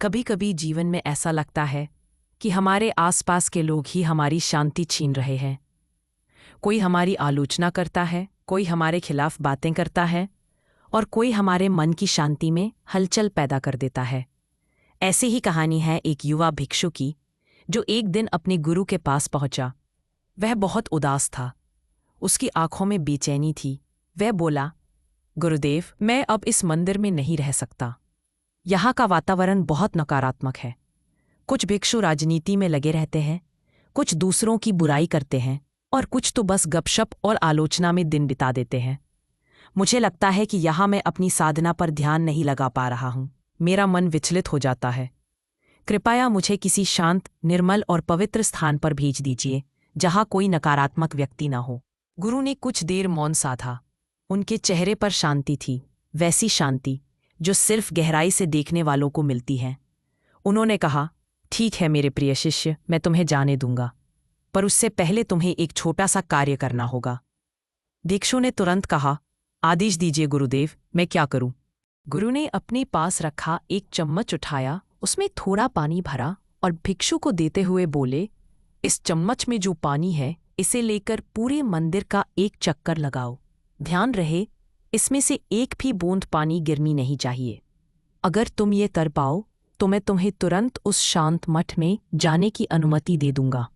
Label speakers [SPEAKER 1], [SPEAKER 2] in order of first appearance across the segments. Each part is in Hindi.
[SPEAKER 1] कभी कभी जीवन में ऐसा लगता है कि हमारे आसपास के लोग ही हमारी शांति छीन रहे हैं। कोई हमारी आलोचना करता है, कोई हमारे खिलाफ बातें करता है और कोई हमारे मन की शांति में हलचल पैदा कर देता है। ऐसी ही कहानी है एक युवा भिक्षु की, जो एक दिन अपने गुरु के पास पहुंचा। वह बहुत उदास था, उसकी आंखों में बेचैनी थी। वह बोला, गुरुदेव, मैं अब इस मंदिर में नहीं रह सकता। यहाँ का वातावरण बहुत नकारात्मक है। कुछ भिक्षु राजनीति में लगे रहते हैं, कुछ दूसरों की बुराई करते हैं और कुछ तो बस गपशप और आलोचना में दिन बिता देते हैं। मुझे लगता है कि यहाँ मैं अपनी साधना पर ध्यान नहीं लगा पा रहा हूँ। मेरा मन विचलित हो जाता है। कृपया मुझे किसी शांत, निर्मल और पवित्र स्थान पर भेज दीजिए, जहाँ कोई नकारात्मक व्यक्ति न हो। गुरु ने कुछ देर मौन साधा। उनके चेहरे पर शांति थी, वैसी शांति जो सिर्फ गहराई से देखने वालों को मिलती है। उन्होंने कहा, ठीक है मेरे प्रिय शिष्य, मैं तुम्हें जाने दूंगा, पर उससे पहले तुम्हें एक छोटा सा कार्य करना होगा। भिक्षु ने तुरंत कहा, आदेश दीजिए गुरुदेव, मैं क्या करूं? गुरु ने अपने पास रखा एक चम्मच उठाया, उसमें थोड़ा पानी भरा और भिक्षु को देते हुए बोले, इस चम्मच में जो पानी है, इसे लेकर पूरे मंदिर का एक चक्कर लगाओ। ध्यान रहे, इसमें से एक भी बूंद पानी गिरनी नहीं चाहिए। अगर तुम ये कर पाओ तो मैं तुम्हें तुरंत उस शांत मठ में जाने की अनुमति दे दूंगा।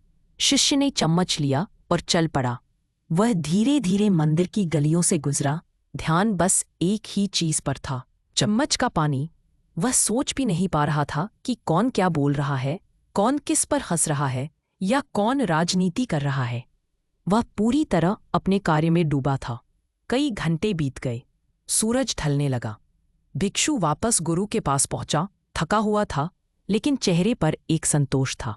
[SPEAKER 1] शिष्य ने चम्मच लिया और चल पड़ा। वह धीरे धीरे मंदिर की गलियों से गुजरा। ध्यान बस एक ही चीज पर था, चम्मच का पानी। वह सोच भी नहीं पा रहा था कि कौन क्या बोल रहा है, कौन किस पर हंस रहा है या कौन राजनीति कर रहा है। वह पूरी तरह अपने कार्य में डूबा था। कई घंटे बीत गए, सूरज ढलने लगा। भिक्षु वापस गुरु के पास पहुंचा। थका हुआ था, लेकिन चेहरे पर एक संतोष था।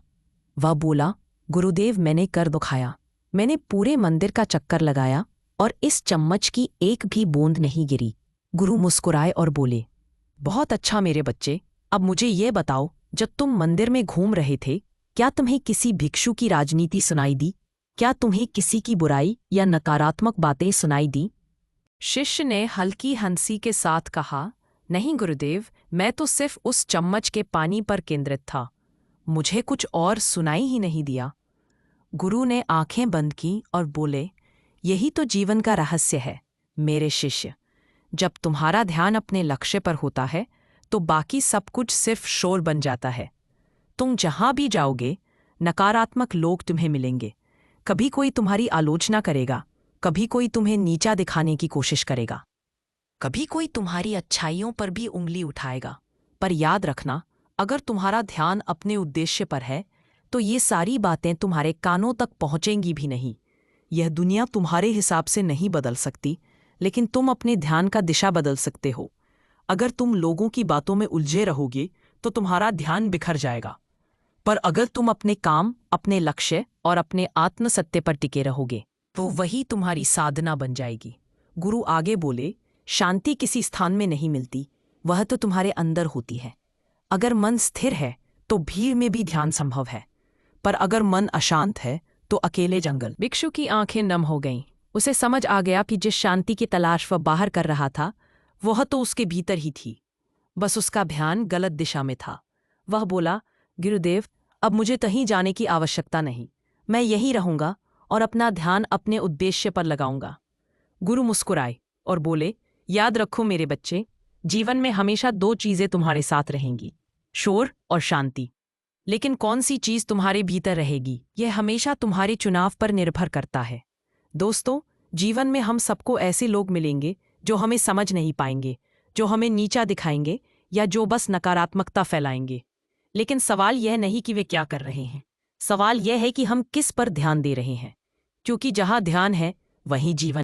[SPEAKER 1] वह बोला, गुरुदेव, मैंने कर दिखाया। मैंने पूरे मंदिर का चक्कर लगाया और इस चम्मच की एक भी बूंद नहीं गिरी। गुरु मुस्कुराए और बोले, बहुत अच्छा मेरे बच्चे, अब मुझे ये बताओ, जब तुम मंदिर में घूम रहे थे, क्या तुम्हें किसी भिक्षु की राजनीति सुनाई दी? क्या तुम्हें किसी की बुराई या नकारात्मक बातें सुनाई दी? शिष्य ने हल्की हंसी के साथ कहा, नहीं गुरुदेव, मैं तो सिर्फ उस चम्मच के पानी पर केंद्रित था। मुझे कुछ और सुनाई ही नहीं दिया। गुरु ने आंखें बंद की और बोले, यही तो जीवन का रहस्य है मेरे शिष्य। जब तुम्हारा ध्यान अपने लक्ष्य पर होता है तो बाकी सब कुछ सिर्फ शोर बन जाता है। तुम जहां भी जाओगे, नकारात्मक लोग तुम्हें मिलेंगे। कभी कोई तुम्हारी आलोचना करेगा, कभी कोई तुम्हें नीचा दिखाने की कोशिश करेगा, कभी कोई तुम्हारी अच्छाइयों पर भी उंगली उठाएगा। पर याद रखना, अगर तुम्हारा ध्यान अपने उद्देश्य पर है तो ये सारी बातें तुम्हारे कानों तक पहुंचेंगी भी नहीं। यह दुनिया तुम्हारे हिसाब से नहीं बदल सकती, लेकिन तुम अपने ध्यान का दिशा बदल सकते हो। अगर तुम लोगों की बातों में उलझे रहोगे तो तुम्हारा ध्यान बिखर जाएगा, पर अगर तुम अपने काम, अपने लक्ष्य और अपने आत्म सत्य पर टिके रहोगे तो वही तुम्हारी साधना बन जाएगी। गुरु आगे बोले, शांति किसी स्थान में नहीं मिलती, वह तो तुम्हारे अंदर होती है। अगर मन स्थिर है तो भीड़ में भी ध्यान संभव है, पर अगर मन अशांत है तो अकेले जंगल। भिक्षु की आंखें नम हो गईं। उसे समझ आ गया कि जिस शांति की तलाश वह बाहर कर रहा था, वह तो उसके भीतर ही थी, बस उसका ध्यान गलत दिशा में था। वह बोला, गुरुदेव, अब मुझे कहीं जाने की आवश्यकता नहीं। मैं यहीं रहूंगा और अपना ध्यान अपने उद्देश्य पर लगाऊंगा। गुरु मुस्कुराए और बोले, याद रखो मेरे बच्चे, जीवन में हमेशा दो चीजें तुम्हारे साथ रहेंगी, शोर और शांति। लेकिन कौन सी चीज तुम्हारे भीतर रहेगी, यह हमेशा तुम्हारे चुनाव पर निर्भर करता है। दोस्तों, जीवन में हम सबको ऐसे लोग मिलेंगे जो हमें समझ नहीं पाएंगे, जो हमें नीचा दिखाएंगे या जो बस नकारात्मकता फैलाएंगे। लेकिन सवाल यह नहीं कि वे क्या कर रहे हैं, सवाल यह है कि हम किस पर ध्यान दे रहे हैं, क्योंकि जहां ध्यान है वहीं जीवन